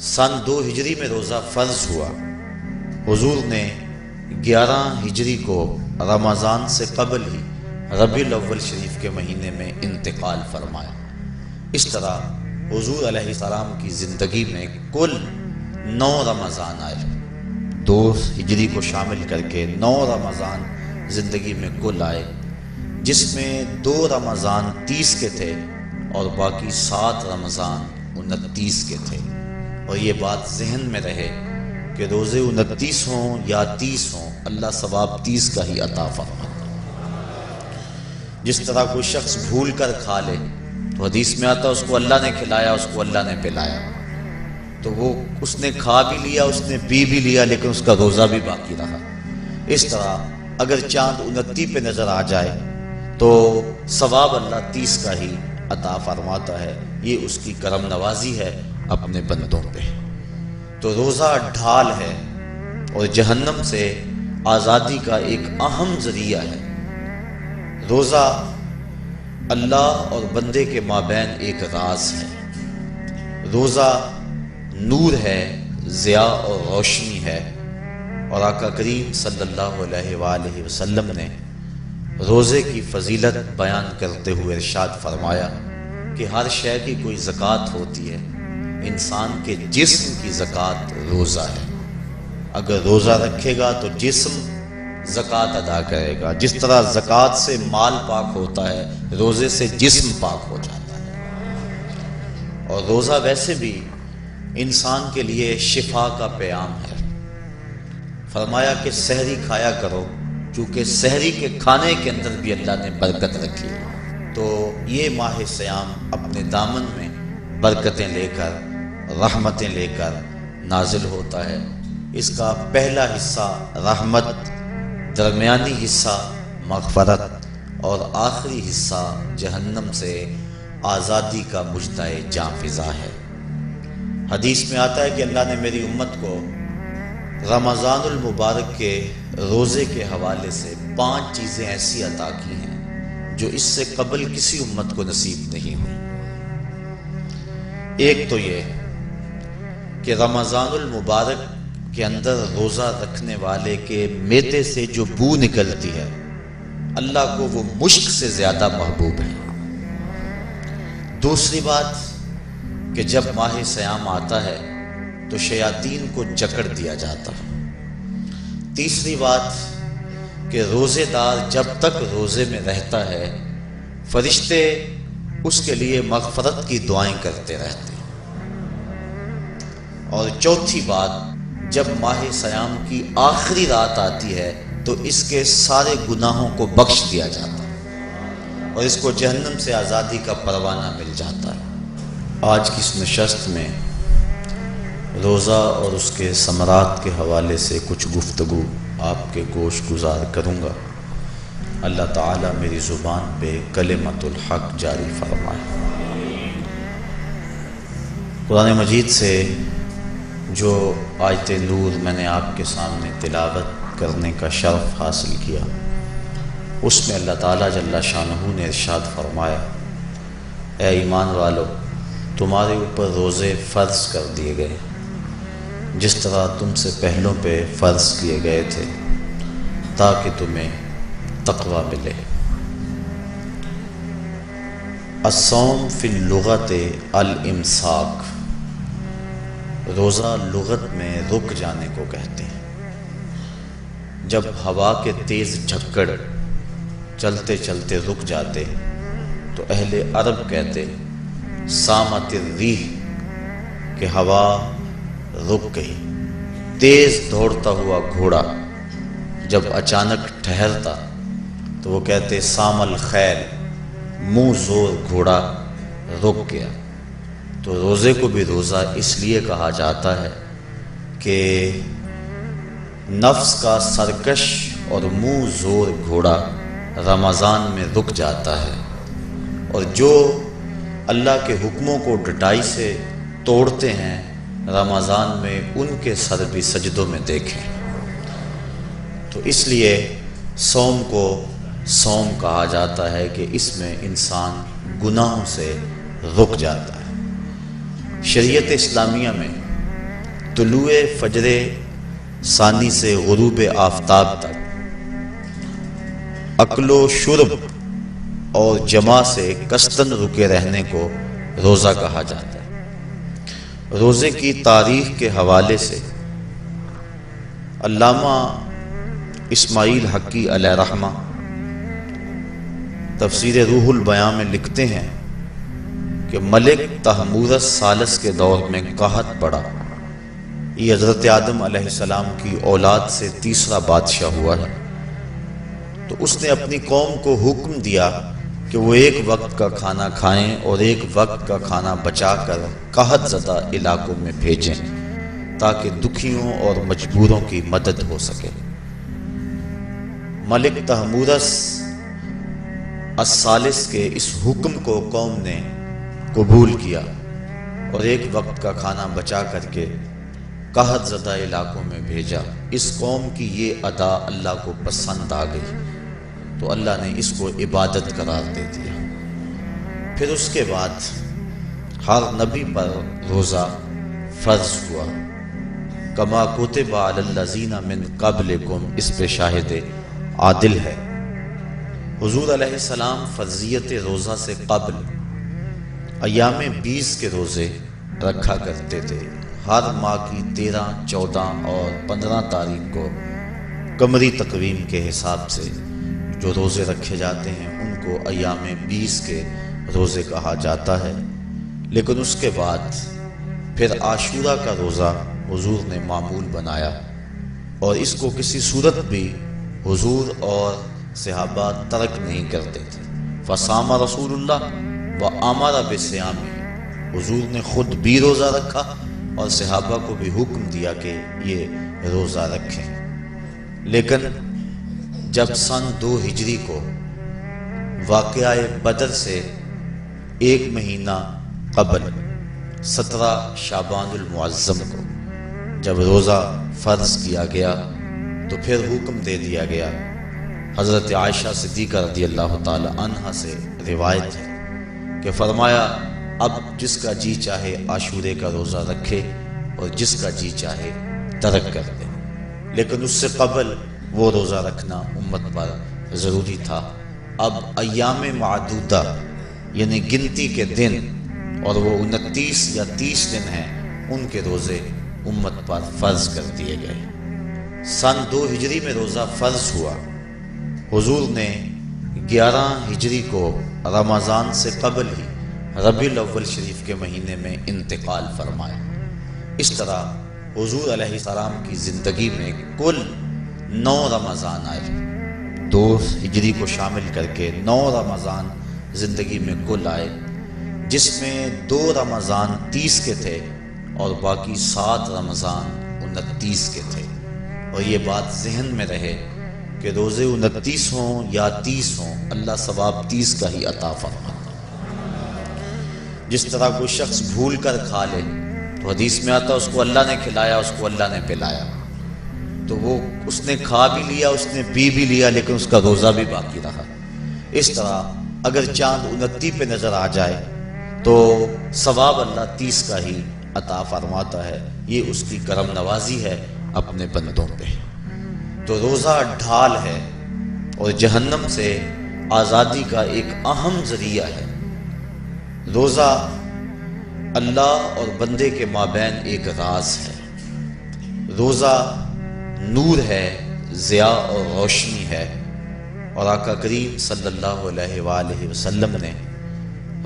سن 2 ہجری میں روزہ فرض ہوا۔ حضور نے 11 ہجری کو رمضان سے قبل ہی ربیع الاول شریف کے مہینے میں انتقال فرمایا۔ اس طرح حضور علیہ السلام کی زندگی میں کل 9 رمضان آئے، 2 ہجری کو شامل کر کے 9 رمضان زندگی میں کل آئے، جس میں 2 رمضان 30 کے تھے اور باقی 7 رمضان 29 کے تھے۔ اور یہ بات ذہن میں رہے کہ روزے 29 ہوں یا 30 ہوں، اللہ ثواب 30 کا ہی عطا فرماتا۔ جس طرح کوئی شخص بھول کر کھا لے تو حدیث میں آتا اس کو اللہ نے کھلایا، اس کو اللہ نے پلایا، تو وہ اس نے کھا بھی لیا، اس نے پی بھی لیا، لیکن اس کا روزہ بھی باقی رہا۔ اس طرح اگر چاند 29 پہ نظر آ جائے تو ثواب اللہ 30 کا ہی عطا فرماتا ہے۔ یہ اس کی کرم نوازی ہے اپنے بندوں پہ۔ تو روزہ ڈھال ہے اور جہنم سے آزادی کا ایک اہم ذریعہ ہے۔ روزہ اللہ اور بندے کے مابین ایک راز ہے۔ روزہ نور ہے، ضیاء اور روشنی ہے، اور آقا کریم صلی اللہ علیہ وآلہ وسلم نے روزے کی فضیلت بیان کرتے ہوئے ارشاد فرمایا کہ ہر شے کی کوئی زکوٰۃ ہوتی ہے، انسان کے جسم کی زکوٰۃ روزہ ہے۔ اگر روزہ رکھے گا تو جسم زکوٰۃ ادا کرے گا۔ جس طرح زکوٰۃ سے مال پاک ہوتا ہے، روزے سے جسم پاک ہو جاتا ہے۔ اور روزہ ویسے بھی انسان کے لیے شفا کا پیام ہے۔ فرمایا کہ سحری کھایا کرو، چونکہ سحری کے کھانے کے اندر بھی اللہ نے برکت رکھی ہے۔ تو یہ ماہ سیام اپنے دامن میں برکتیں لے کر، رحمتیں لے کر نازل ہوتا ہے۔ اس کا پہلا حصہ رحمت، درمیانی حصہ مغفرت اور آخری حصہ جہنم سے آزادی کا مجدہ جاں فضا ہے۔ حدیث میں آتا ہے کہ اللہ نے میری امت کو رمضان المبارک کے روزے کے حوالے سے 5 چیزیں ایسی عطا کی ہیں جو اس سے قبل کسی امت کو نصیب نہیں ہوئی۔ ایک تو یہ کہ رمضان المبارک کے اندر روزہ رکھنے والے کے معدے سے جو بو نکلتی ہے، اللہ کو وہ مشک سے زیادہ محبوب ہے۔ دوسری بات کہ جب ماہ سیام آتا ہے تو شیاطین کو جکڑ دیا جاتا۔ تیسری بات کہ روزے دار جب تک روزے میں رہتا ہے، فرشتے اس کے لیے مغفرت کی دعائیں کرتے رہتے۔ اور چوتھی بات، جب ماہ سیام کی آخری رات آتی ہے تو اس کے سارے گناہوں کو بخش دیا جاتا ہے اور اس کو جہنم سے آزادی کا پروانہ مل جاتا ہے۔ آج کی اس نشست میں روزہ اور اس کے ثمرات کے حوالے سے کچھ گفتگو آپ کے گوش گزار کروں گا۔ اللہ تعالیٰ میری زبان پہ کلمۃ الحق جاری فرمائے۔ قرآن مجید سے جو آیت نور میں نے آپ کے سامنے تلاوت کرنے کا شرف حاصل کیا، اس میں اللہ تعالیٰ جل شانہ نے ارشاد فرمایا، اے ایمان والو، تمہارے اوپر روزے فرض کر دیے گئے جس طرح تم سے پہلوں پہ فرض کیے گئے تھے، تاکہ تمہیں تقوی ملے۔ الصوم فی اللغت الامساک، روزہ لغت میں رک جانے کو کہتے ہیں۔ جب ہوا کے تیز جھکڑ چلتے چلتے رک جاتے تو اہل عرب کہتے سامت الریح، کہ ہوا رک گئی۔ تیز دوڑتا ہوا گھوڑا جب اچانک ٹھہرتا تو وہ کہتے سام الخیل، منہ زور گھوڑا رک گیا۔ تو روزے کو بھی روزہ اس لیے کہا جاتا ہے کہ نفس کا سرکش اور منہ زور گھوڑا رمضان میں رک جاتا ہے، اور جو اللہ کے حکموں کو ڈٹائی سے توڑتے ہیں رمضان میں ان کے سر بھی سجدوں میں دیکھیں۔ تو اس لیے صوم کو صوم کہا جاتا ہے کہ اس میں انسان گناہوں سے رک جاتا ہے۔ شریعت اسلامیہ میں طلوع فجر ثانی سے غروب آفتاب تک اکل و شرب اور جماع سے کستن رکے رہنے کو روزہ کہا جاتا ہے۔ روزے کی تاریخ کے حوالے سے علامہ اسماعیل حقی علیہ رحمہ تفسیر روح البیان میں لکھتے ہیں کہ ملک تحمورس ثالث کے دور میں قحط پڑا۔ یہ حضرت آدم علیہ السلام کی اولاد سے تیسرا بادشاہ ہوا ہے، تو اس نے اپنی قوم کو حکم دیا کہ وہ ایک وقت کا کھانا کھائیں اور ایک وقت کا کھانا بچا کر قحط زدہ علاقوں میں بھیجیں تاکہ دکھیوں اور مجبوروں کی مدد ہو سکے۔ ملک تحمورس الثالث کے اس حکم کو قوم نے قبول کیا اور ایک وقت کا کھانا بچا کر کے قحط زدہ علاقوں میں بھیجا۔ اس قوم کی یہ ادا اللہ کو پسند آ گئی تو اللہ نے اس کو عبادت قرار دے دیا۔ پھر اس کے بعد ہر نبی پر روزہ فرض ہوا۔ کما کتب علی الذین من قبلکم، اس پہ شاہد عادل ہے۔ حضور علیہ السلام فرضیت روزہ سے قبل ایام 20 کے روزے رکھا کرتے تھے۔ ہر ماہ کی 13، 14 اور 15 تاریخ کو قمری تقویم کے حساب سے جو روزے رکھے جاتے ہیں ان کو ایام 20 کے روزے کہا جاتا ہے۔ لیکن اس کے بعد پھر عاشورہ کا روزہ حضور نے معمول بنایا، اور اس کو کسی صورت بھی حضور اور صحابہ ترک نہیں کرتے تھے۔ فصام رسول اللہ وامر بصیامہ، حضور نے خود بھی روزہ رکھا اور صحابہ کو بھی حکم دیا کہ یہ روزہ رکھیں۔ لیکن جب سن 2 ہجری کو واقعہ بدر سے 1 مہینہ قبل 17 شعبان المعظم کو جب روزہ فرض کیا گیا تو پھر حکم دے دیا گیا۔ حضرت عائشہ صدیقہ رضی اللہ تعالی عنہا سے روایت ہے کہ فرمایا اب جس کا جی چاہے عاشورے کا روزہ رکھے اور جس کا جی چاہے ترک کر دے، لیکن اس سے قبل وہ روزہ رکھنا امت پر ضروری تھا۔ اب ایام معدودہ یعنی گنتی کے دن، اور وہ 29 یا 30 دن ہیں، ان کے روزے امت پر فرض کر دیے گئے۔ سن 2 ہجری میں روزہ فرض ہوا۔ حضور نے 11 ہجری کو رمضان سے قبل ہی ربیع الاول شریف کے مہینے میں انتقال فرمایا۔ اس طرح حضور علیہ السلام کی زندگی میں کل 9 رمضان آئے، 2 ہجری کو شامل کر کے 9 رمضان زندگی میں کل آئے، جس میں 2 رمضان 30 کے تھے اور باقی 7 رمضان 29 کے تھے۔ اور یہ بات ذہن میں رہے کہ روزے 29 ہوں یا 30 ہوں، اللہ ثواب 30 کا ہی عطا فرماتا۔ جس طرح کوئی شخص بھول کر کھا لے تو حدیث میں آتا اس کو اللہ نے کھلایا، اس کو اللہ نے پلایا، تو وہ اس نے کھا بھی لیا، اس نے پی بھی لیا، لیکن اس کا روزہ بھی باقی رہا۔ اس طرح اگر چاند 29 پہ نظر آ جائے تو ثواب اللہ 30 کا ہی عطا فرماتا ہے۔ یہ اس کی کرم نوازی ہے اپنے بندوں پہ۔ تو روزہ ڈھال ہے اور جہنم سے آزادی کا ایک اہم ذریعہ ہے۔ روزہ اللہ اور بندے کے مابین ایک راز ہے۔ روزہ نور ہے، ضیاء اور روشنی ہے، اور آقا کریم صلی اللہ علیہ وآلہ وسلم نے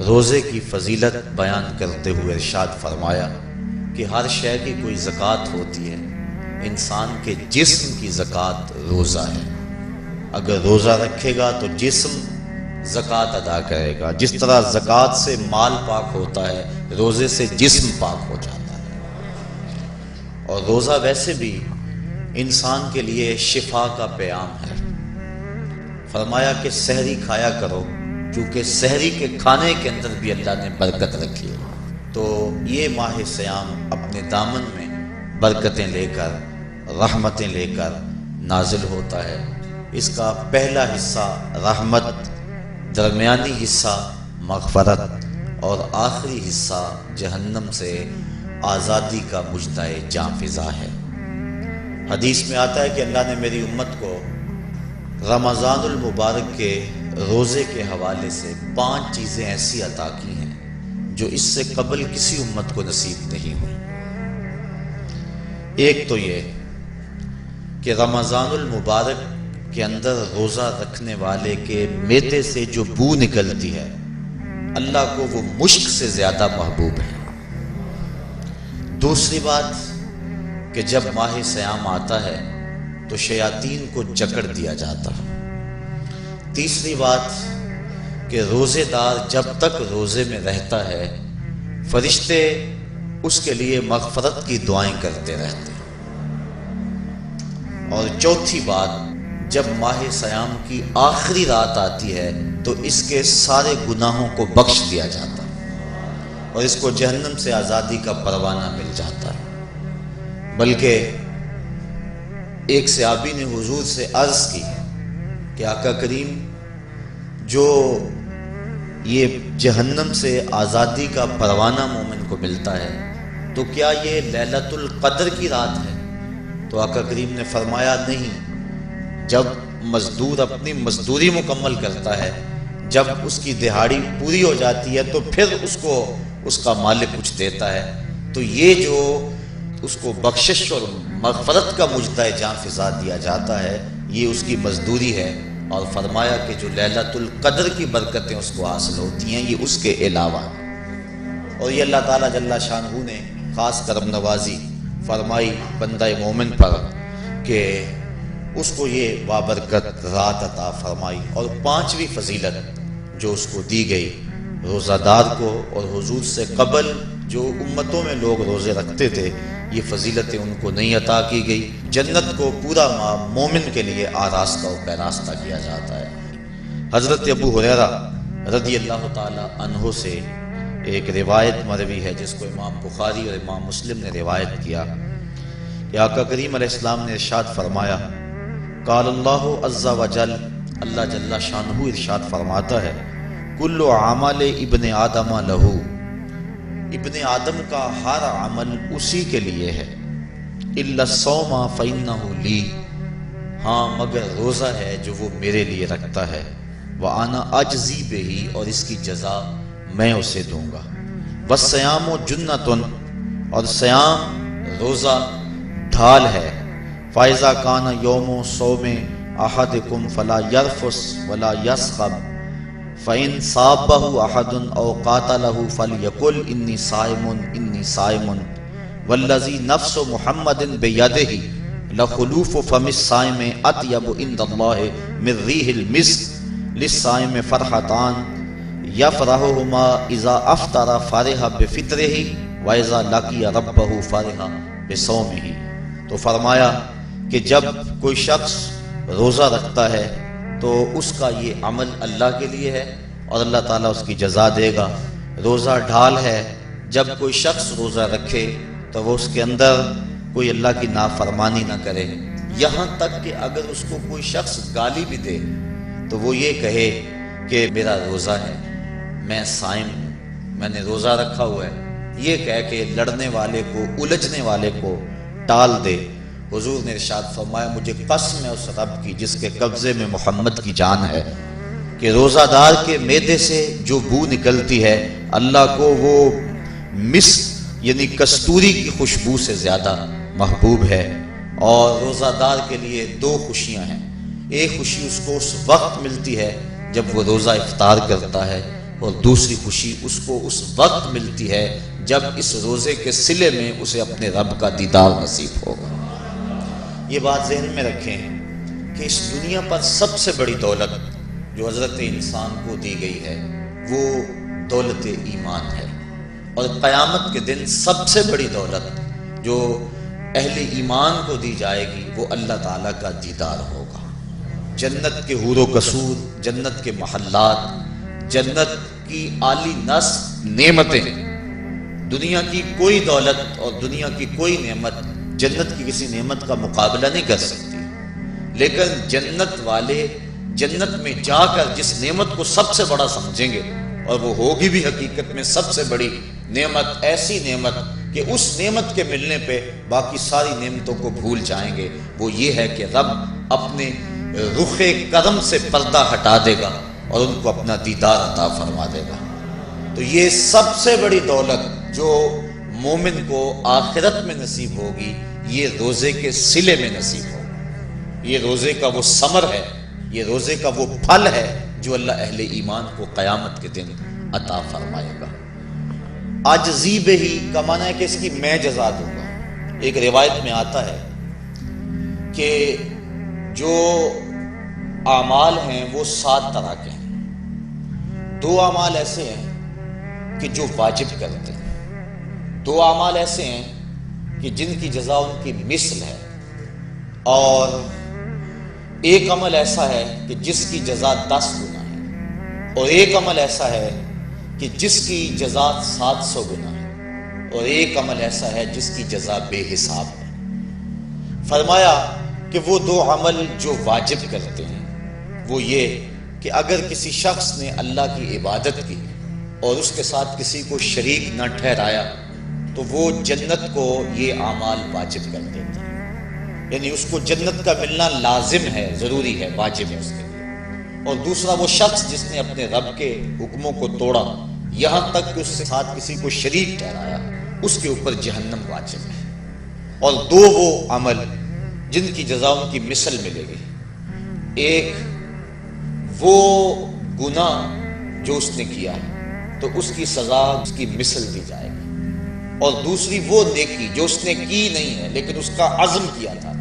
روزے کی فضیلت بیان کرتے ہوئے ارشاد فرمایا کہ ہر شے کی کوئی زکوٰۃ ہوتی ہے، انسان کے جسم کی زکوٰۃ روزہ ہے۔ اگر روزہ رکھے گا تو جسم زکوٰۃ ادا کرے گا۔ جس طرح زکوٰۃ سے مال پاک ہوتا ہے، روزے سے جسم پاک ہو جاتا ہے۔ اور روزہ ویسے بھی انسان کے لیے شفا کا پیام ہے۔ فرمایا کہ سحری کھایا کرو، کیونکہ سحری کے کھانے کے اندر بھی اللہ نے برکت رکھی ہے۔ تو یہ ماہ صیام اپنے دامن میں برکتیں لے کر، رحمتیں لے کر نازل ہوتا ہے۔ اس کا پہلا حصہ رحمت، درمیانی حصہ مغفرت، اور آخری حصہ جہنم سے آزادی کا مجدہ جاں فضا ہے۔ حدیث میں آتا ہے کہ اللہ نے میری امت کو رمضان المبارک کے روزے کے حوالے سے 5 چیزیں ایسی عطا کی ہیں جو اس سے قبل کسی امت کو نصیب نہیں ہوئی۔ ایک تو یہ کہ رمضان المبارک کے اندر روزہ رکھنے والے کے معدے سے جو بو نکلتی ہے اللہ کو وہ مشک سے زیادہ محبوب ہے۔ دوسری بات کہ جب ماہ صیام آتا ہے تو شیاطین کو جکڑ دیا جاتا ہے۔ تیسری بات کہ روزے دار جب تک روزے میں رہتا ہے فرشتے اس کے لیے مغفرت کی دعائیں کرتے رہتے ہیں۔ اور چوتھی بات، جب ماہ صیام کی آخری رات آتی ہے تو اس کے سارے گناہوں کو بخش دیا جاتا ہے اور اس کو جہنم سے آزادی کا پروانہ مل جاتا ہے۔ بلکہ ایک صحابی نے حضور سے عرض کی کہ آقا کریم، جو یہ جہنم سے آزادی کا پروانہ مومن کو ملتا ہے تو کیا یہ لیلۃ القدر کی رات ہے؟ تو آقا کریم نے فرمایا نہیں، جب مزدور اپنی مزدوری مکمل کرتا ہے، جب اس کی دہاڑی پوری ہو جاتی ہے تو پھر اس کو اس کا مالک کچھ دیتا ہے، تو یہ جو اس کو بخشش اور مغفرت کا مجدہ جاں فضا دیا جاتا ہے یہ اس کی مزدوری ہے۔ اور فرمایا کہ جو لیلۃ القدر کی برکتیں اس کو حاصل ہوتی ہیں یہ اس کے علاوہ ہیں۔ اور یہ اللہ تعالیٰ جل شانہ نے خاص کرم نوازی فرمائی بندہ مومن پر کہ اس کو یہ بابرکت رات عطا فرمائی۔ اور 5ویں فضیلت جو اس کو دی گئی، روزہ دار کو اور حضور سے قبل جو امتوں میں لوگ روزے رکھتے تھے یہ فضیلتیں ان کو نہیں عطا کی گئی۔ جنت کو پورا مومن کے لیے آراستہ و پیراستہ کیا جاتا ہے۔ حضرت ابو ہریرہ رضی اللہ تعالی عنہ سے ایک روایت مروی ہے جس کو امام بخاری اور امام مسلم نے روایت کیا کہ آقا کریم علیہ السلام نے ارشاد فرمایا، قال اللہ عز و جل، اللہ جل شانہ ارشاد فرماتا ہے، کل عمل ابن آدم لہو، ابن آدم کا ہر عمل اسی کے لیے ہے، الا الصوم فإنہ لی، ہاں مگر روزہ ہے جو وہ میرے لیے رکھتا ہے، وأنا اجزی بہ، اور اس کی جزا میں اسے دوں گا، والصیام جنۃ، اور صیام روزہ ڈھال ہے، فإذا کان یوم صوم احدکم فلا یرفث ولا یصخب، فَإِن صَابَّهُ أَحَدٌ أَوْ قَاتَلَهُ فَلْيَقُلْ إِنِّي صَائِمٌ إِنِّي صَائِمٌ وَالَّذِي نَفْسُ مُحَمَّدٍ بِيَدِهِ لَخُلُوفُ فَمِ الصَّائِمِ أَطْيَبُ عِندَ اللَّهِ مِن رِّيحِ الْمِسْكِ لِلصَّائِمِ فَرْحَتَانِ يَفْرَحُهُمَا إِذَا أَفْطَرَ فَرِحَ بِفِطْرِهِ وَإِذَا لَقِيَ رَبَّهُ فَرِحَ بِصَوْمِهِ۔ تو فرمایا کہ جب کوئی شخص روزہ رکھتا ہے تو اس کا یہ عمل اللہ کے لیے ہے اور اللہ تعالیٰ اس کی جزا دے گا۔ روزہ ڈھال ہے، جب کوئی شخص روزہ رکھے تو وہ اس کے اندر کوئی اللہ کی نافرمانی نہ کرے، یہاں تک کہ اگر اس کو کوئی شخص گالی بھی دے تو وہ یہ کہے کہ میرا روزہ ہے، میں صائم ہوں، میں نے روزہ رکھا ہوا ہے، یہ کہہ کے لڑنے والے کو، الجھنے والے کو ٹال دے۔ حضور نے ارشاد فرمایا، مجھے قسم ہے اس رب کی جس کے قبضے میں محمد کی جان ہے، کہ روزہ دار کے معدے سے جو بو نکلتی ہے اللہ کو وہ مسک یعنی کستوری کی خوشبو سے زیادہ محبوب ہے۔ اور روزہ دار کے لیے 2 خوشیاں ہیں، ایک خوشی اس کو اس وقت ملتی ہے جب وہ روزہ افطار کرتا ہے، اور دوسری خوشی اس کو اس وقت ملتی ہے جب اس روزے کے صلے میں اسے اپنے رب کا دیدار نصیب ہوگا۔ یہ بات ذہن میں رکھیں کہ اس دنیا پر سب سے بڑی دولت جو حضرت انسان کو دی گئی ہے وہ دولت ایمان ہے، اور قیامت کے دن سب سے بڑی دولت جو اہل ایمان کو دی جائے گی وہ اللہ تعالیٰ کا دیدار ہوگا۔ جنت کے حور و قصور، جنت کے محلات، جنت کی عالی نعمتیں، دنیا کی کوئی دولت اور دنیا کی کوئی نعمت جنت کی کسی نعمت کا مقابلہ نہیں کر سکتی، لیکن جنت والے جنت میں جا کر جس نعمت کو سب سے بڑا سمجھیں گے، اور وہ ہوگی بھی حقیقت میں سب سے بڑی نعمت، ایسی نعمت کہ اس نعمت کے ملنے پہ باقی ساری نعمتوں کو بھول جائیں گے، وہ یہ ہے کہ رب اپنے رخ کرم سے پردہ ہٹا دے گا اور ان کو اپنا دیدار عطا فرما دے گا۔ تو یہ سب سے بڑی دولت جو مومن کو آخرت میں نصیب ہوگی، یہ روزے کے صلے میں نصیب ہوگی۔ یہ روزے کا وہ ثمر ہے، یہ روزے کا وہ پھل ہے جو اللہ اہل ایمان کو قیامت کے دن عطا فرمائے گا۔ عاجزی بہی کا معنی ہے کہ اس کی میں جزا دوں گا۔ ایک روایت میں آتا ہے کہ جو اعمال ہیں وہ 7 طرح کے ہیں۔ 2 اعمال ایسے ہیں کہ جو واجب کرتے ہیں، 2 اعمال ایسے ہیں کہ جن کی جزا ان کی مثل ہے، اور ایک عمل ایسا ہے کہ جس کی جزا 10 گنا ہے، اور ایک عمل ایسا ہے کہ جس کی جزا 700 گنا ہے، اور ایک عمل ایسا ہے جس کی جزا بے حساب ہے۔ فرمایا کہ وہ 2 عمل جو واجب کرتے ہیں وہ یہ کہ اگر کسی شخص نے اللہ کی عبادت کی اور اس کے ساتھ کسی کو شریک نہ ٹھہرایا تو وہ جنت کو یہ اعمال واجب کر دیتے ہیں، یعنی اس کو جنت کا ملنا لازم ہے، ضروری ہے، واجب ہے اس کے لیے۔ اور دوسرا وہ شخص جس نے اپنے رب کے حکموں کو توڑا یہاں تک کہ اس کے ساتھ کسی کو شریک ٹھہرایا، اس کے اوپر جہنم واجب ہے۔ اور 2 وہ عمل جن کی جزا ان کی مثل ملے گی، ایک وہ گناہ جو اس نے کیا تو اس کی سزا اس کی مثل دی جائے گی، اور دوسری وہ نیکی جو اس نے کی نہیں ہے لیکن اس کا عزم کیا تھا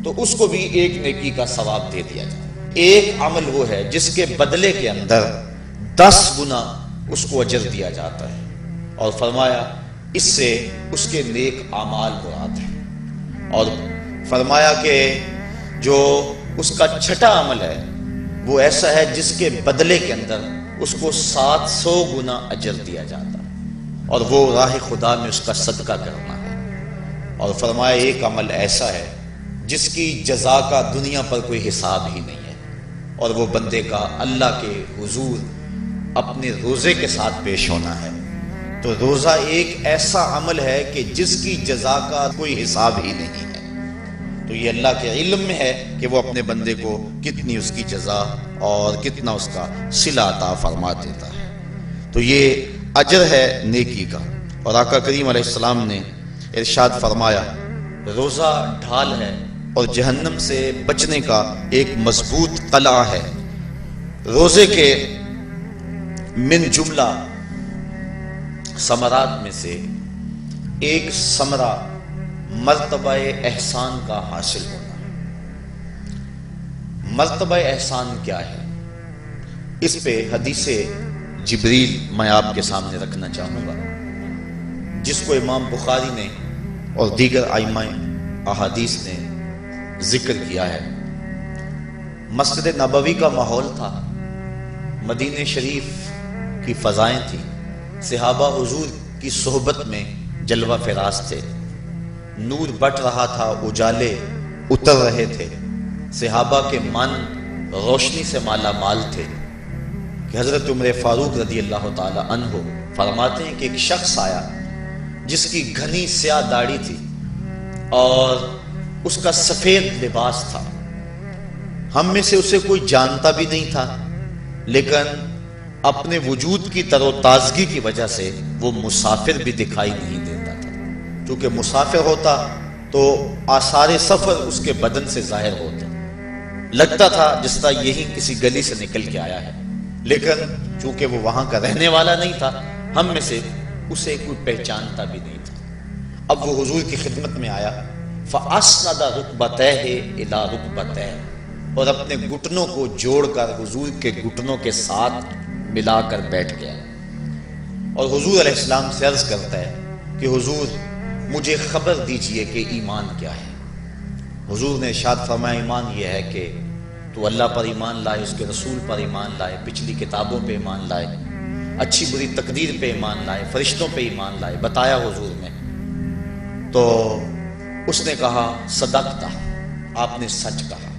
تو اس کو بھی ایک نیکی کا ثواب دے دیا جائے۔ ایک عمل وہ ہے جس کے بدلے کے اندر 10 گنا اس کو اجر دیا جاتا ہے، اور فرمایا اس سے اس کے نیک اعمال مراد ہیں۔ اور فرمایا کہ جو اس کا چھٹا عمل ہے وہ ایسا ہے جس کے بدلے کے اندر اس کو 700 گنا اجر دیا جاتا ہے، اور وہ راہ خدا میں اس کا صدقہ کرنا ہے۔ اور فرمایا ایک عمل ایسا ہے جس کی جزا کا دنیا پر کوئی حساب ہی نہیں ہے، اور وہ بندے کا اللہ کے حضور اپنے روزے کے ساتھ پیش ہونا ہے۔ تو روزہ ایک ایسا عمل ہے کہ جس کی جزا کا کوئی حساب ہی نہیں ہے، تو یہ اللہ کے علم میں ہے کہ وہ اپنے بندے کو کتنی اس کی جزا اور کتنا اس کا صلہ عطا فرما دیتا ہے۔ تو یہ اجر ہے نیکی کا۔ اور آقا کریم علیہ السلام نے ارشاد فرمایا روزہ ڈھال ہے اور جہنم سے بچنے کا ایک مضبوط قلعہ ہے۔ روزے کے من جملہ ثمرات میں سے ایک ثمرہ مرتبہ احسان کا حاصل ہونا۔ مرتبہ احسان کیا ہے؟ اس پہ حدیث جبریل میں آپ کے سامنے رکھنا چاہوں گا، جس کو امام بخاری نے اور دیگر ائمہ احادیث نے ذکر کیا ہے۔ مسجد نبوی کا ماحول تھا، مدینہ شریف کی فضائیں تھیں، صحابہ حضور کی صحبت میں جلوہ فراز تھے، نور بٹ رہا تھا، اجالے اتر رہے تھے، صحابہ کے من روشنی سے مالا مال تھے کہ حضرت عمر فاروق رضی اللہ تعالی عنہ فرماتے ہیں کہ ایک شخص آیا جس کی گھنی سیاہ داڑھی تھی اور اس کا سفید لباس تھا۔ ہم میں سے اسے کوئی جانتا بھی نہیں تھا، لیکن اپنے وجود کی تر و تازگی کی وجہ سے وہ مسافر بھی دکھائی نہیں دیتا تھا۔ چونکہ مسافر ہوتا تو آثار سفر اس کے بدن سے ظاہر ہوتے، لگتا تھا جس طرح یہی کسی گلی سے نکل کے آیا ہے، لیکن چونکہ وہ وہاں کا رہنے والا نہیں تھا، ہم میں سے اسے کوئی پہچانتا بھی نہیں تھا۔ اب وہ حضور کی خدمت میں آیا، فَأَسْنَدَ رُكْبَتَيْهِ إِلَىٰ رُكْبَتَيْهِ، اور اپنے گھٹنوں کو جوڑ کر حضور کے گھٹنوں کے ساتھ ملا کر بیٹھ گیا، اور حضور علیہ السلام سے عرض کرتا ہے کہ حضور مجھے خبر دیجئے کہ ایمان کیا ہے۔ حضور نے ارشاد فرمایا ایمان یہ ہے کہ تو اللہ پر ایمان لائے، اس کے رسول پر ایمان لائے، پچھلی کتابوں پہ ایمان لائے، اچھی بری تقدیر پہ ایمان لائے، فرشتوں پہ ایمان لائے۔ بتایا حضور نے تو اس نے کہا صدقتا، آپ نے سچ کہا۔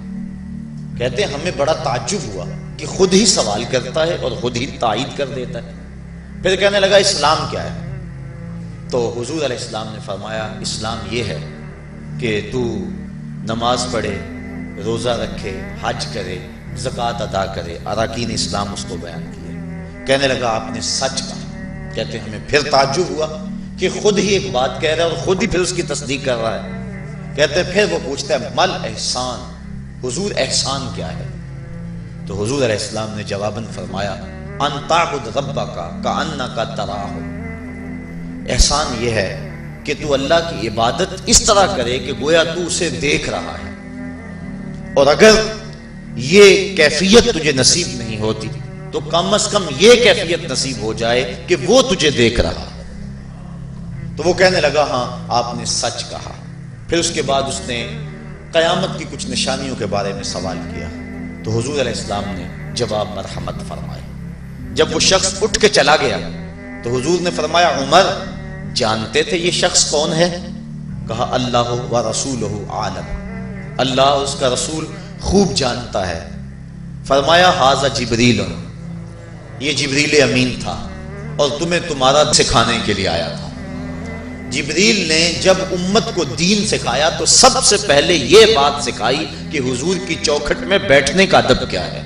کہتے ہیں ہمیں بڑا تعجب ہوا کہ خود ہی سوال کرتا ہے اور خود ہی تائید کر دیتا ہے۔ پھر کہنے لگا اسلام کیا ہے؟ تو حضور علیہ السلام نے فرمایا اسلام یہ ہے کہ تو نماز پڑھے، روزہ رکھے، حج کرے، زکوٰۃ ادا کرے، اراکین اسلام اس کو بیان کیے۔ کہنے لگا آپ نے سچ کہا۔ کہتے ہیں ہمیں پھر تعجب ہوا کہ خود ہی ایک بات کہہ رہا ہے اور خود ہی پھر اس کی تصدیق کر رہا ہے۔ کہتے ہیں پھر وہ پوچھتا ہے مل احسان، حضور احسان کیا ہے؟ تو حضور علیہ السلام نے جواباً فرمایا ان تعبد ربک کأنک تراہ، احسان یہ ہے کہ تو اللہ کی عبادت اس طرح کرے کہ گویا تو اسے دیکھ رہا ہے، اور اگر یہ کیفیت تجھے نصیب نہیں ہوتی تو کم از کم یہ کیفیت نصیب ہو جائے کہ وہ تجھے دیکھ رہا ہے۔ تو وہ کہنے لگا ہاں آپ نے سچ کہا۔ پھر اس کے بعد اس نے قیامت کی کچھ نشانیوں کے بارے میں سوال کیا، تو حضور علیہ السلام نے جواب مرحمت فرمائے۔ جب وہ شخص اٹھ کے چلا گیا تو حضور نے فرمایا عمر جانتے تھے یہ شخص کون ہے؟ کہا اللہ و رسولہ عالم، اللہ اس کا رسول خوب جانتا ہے۔ فرمایا ھذا جبریل، یہ جبریل امین تھا اور تمہیں تمہارا سکھانے کے لیے آیا تھا۔ جبریل نے جب امت کو دین سکھایا تو سب سے پہلے یہ بات سکھائی کہ حضور کی چوکھٹ میں بیٹھنے کا ادب کیا ہے۔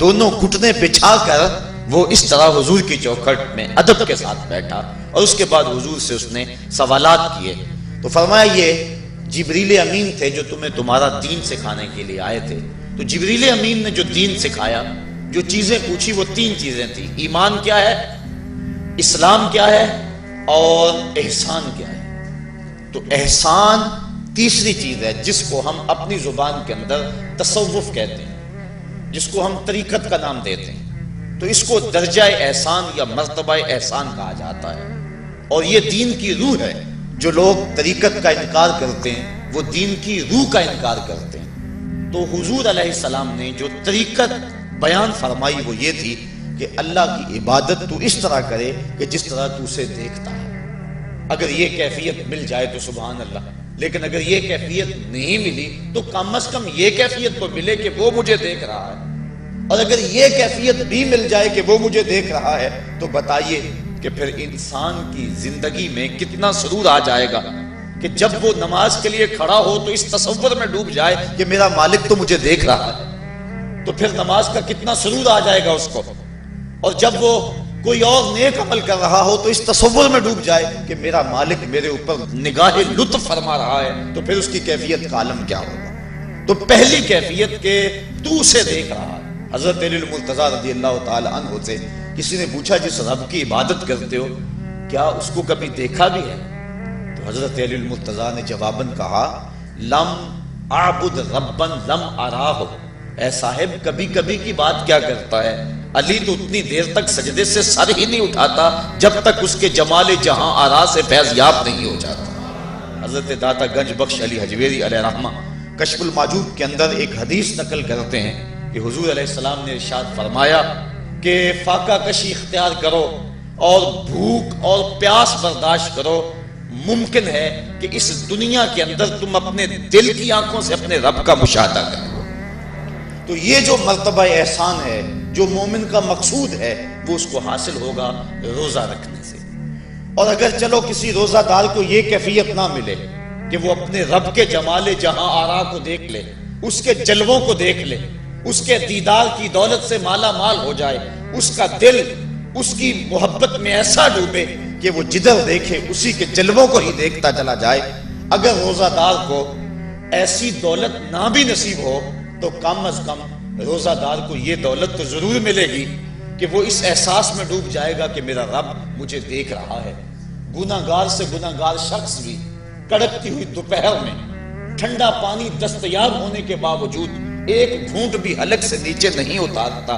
دونوں گھٹنے بچھا کر وہ اس طرح حضور کی چوکھٹ میں ادب کے ساتھ بیٹھا، اور اس کے بعد حضور سے اس نے سوالات کیے۔ تو فرمایا یہ جبریل امین تھے جو تمہیں تمہارا دین سکھانے کے لیے آئے تھے۔ تو جبریل امین نے جو دین سکھایا، جو چیزیں پوچھی وہ 3 چیزیں تھیں، ایمان کیا ہے، اسلام کیا ہے اور احسان کیا ہے۔ تو احسان تیسری چیز ہے جس کو ہم اپنی زبان کے اندر تصوف کہتے ہیں، جس کو ہم طریقت کا نام دیتے ہیں۔ تو اس کو درجہ احسان یا مرتبہ احسان کہا جاتا ہے، اور یہ دین کی روح ہے۔ جو لوگ طریقت کا انکار کرتے ہیں وہ دین کی روح کا انکار کرتے ہیں۔ تو حضور علیہ السلام نے جو طریقت بیان فرمائی وہ یہ تھی کہ اللہ کی عبادت تو اس طرح کرے کہ جس طرح تو اسے دیکھتا ہے۔ اگر یہ کیفیت مل جائے تو سبحان اللہ، لیکن اگر یہ کیفیت نہیں ملی تو کم از کم یہ کیفیت تو ملے کہ وہ مجھے دیکھ رہا ہے، اور اگر یہ کیفیت بھی مل جائے کہ وہ مجھے دیکھ رہا ہے تو بتائیے کہ پھر انسان کی زندگی میں کتنا سرور آ جائے گا کہ جب وہ نماز کے لیے کھڑا ہو تو اس تصور میں ڈوب جائے کہ میرا مالک تو مجھے دیکھ رہا ہے، تو پھر نماز کا کتنا سرور آ جائے گا اس کو۔ اور جب وہ کوئی اور نیک عمل کر رہا ہو تو اس تصور میں ڈوب جائے کہ میرا مالک میرے اوپر نگاہ لطف فرما رہا ہے، تو پھر اس کی کیفیت کا عالم کیا ہوگا۔ تو پہلی کیفیت کہ تو اسے دیکھ رہا ہے۔ حضرت علی المرتضیٰ رضی اللہ تعالی عنہ سے کسی نے پوچھا جس رب کی عبادت کرتے ہو کیا اس کو کبھی دیکھا بھی ہے؟ تو حضرت علی المرتضیٰ نے جواباً کہا لم اعبد ربا لم اراہ، اے صاحب کبھی کبھی کی بات کیا کرتا ہے، علی تو اتنی دیر تک سجدے سے سر ہی نہیں اٹھاتا جب تک اس کے جمال جہاں آرا سے فیض یاب نہیں ہو جاتا۔ حضرت داتا گنج بخش علی حجویری علیہ رحمہ کشف المعجوب کے اندر ایک حدیث نقل کرتے ہیں کہ حضور علیہ السلام نے ارشاد فرمایا کہ فاقہ کشی اختیار کرو اور بھوک اور پیاس برداشت کرو، ممکن ہے کہ اس دنیا کے اندر تم اپنے دل کی آنکھوں سے اپنے رب کا مشاہدہ کرو۔ تو یہ جو مرتبہ احسان ہے، جو مومن کا مقصود ہے، وہ اس کو حاصل ہوگا روزہ رکھنے سے۔ اور اگر چلو کسی روزہ دار کو یہ کیفیت نہ ملے کہ وہ اپنے رب کے جمال جہاں آرا کو دیکھ لے، اس کے جلووں کو دیکھ لے، اس کے دیدار کی دولت سے مالا مال ہو جائے، اس کا دل اس کی محبت میں ایسا ڈوبے کہ وہ جدھر دیکھے اسی کے جلووں کو ہی دیکھتا چلا جائے، اگر روزہ دار کو ایسی دولت نہ بھی نصیب ہو تو کم از کم روزہ دار کو یہ دولت تو ضرور ملے گی کہ وہ اس احساس میں ڈوب جائے گا کہ میرا رب مجھے دیکھ رہا ہے۔ گناہگار سے گناہگار شخص بھی کڑکتی ہوئی دوپہر میں ٹھنڈا پانی دستیاب ہونے کے باوجود ایک گھونٹ بھی حلق سے نیچے نہیں اتارتا،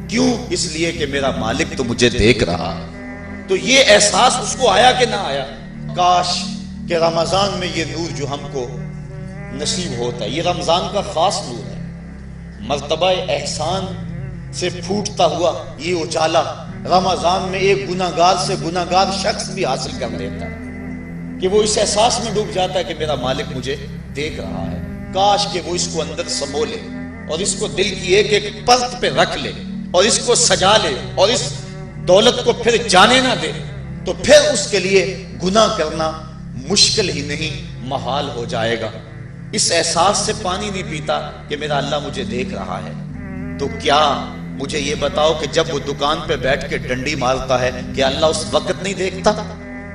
کیوں؟ اس لیے کہ میرا مالک تو مجھے دیکھ رہا ہے۔ تو یہ احساس اس کو آیا کہ نہ آیا؟ کاش کہ رمضان میں یہ نور جو ہم کو نصیب ہوتا ہے، یہ رمضان کا خاص نور ہے، مرتبہ احسان سے پھوٹتا ہوا یہ اجالا رمضان میں ایک گناہگار سے گناہگار شخص بھی حاصل کر لیتا ہے کہ وہ اس احساس میں ڈوب جاتا ہے کہ میرا مالک مجھے دیکھ رہا ہے۔ کاش کہ وہ اس کو اندر سمو لے اور اس کو دل کی ایک ایک پرت پہ رکھ لے اور اس کو سجا لے اور اس دولت کو پھر جانے نہ دے تو پھر اس کے لیے گناہ کرنا مشکل ہی نہیں محال ہو جائے گا۔ اس احساس سے پانی نہیں پیتا کہ میرا اللہ مجھے دیکھ رہا ہے، تو کیا مجھے یہ بتاؤ کہ جب وہ دکان پہ بیٹھ کے ڈنڈی مارتا ہے کہ اللہ اس وقت نہیں دیکھتا؟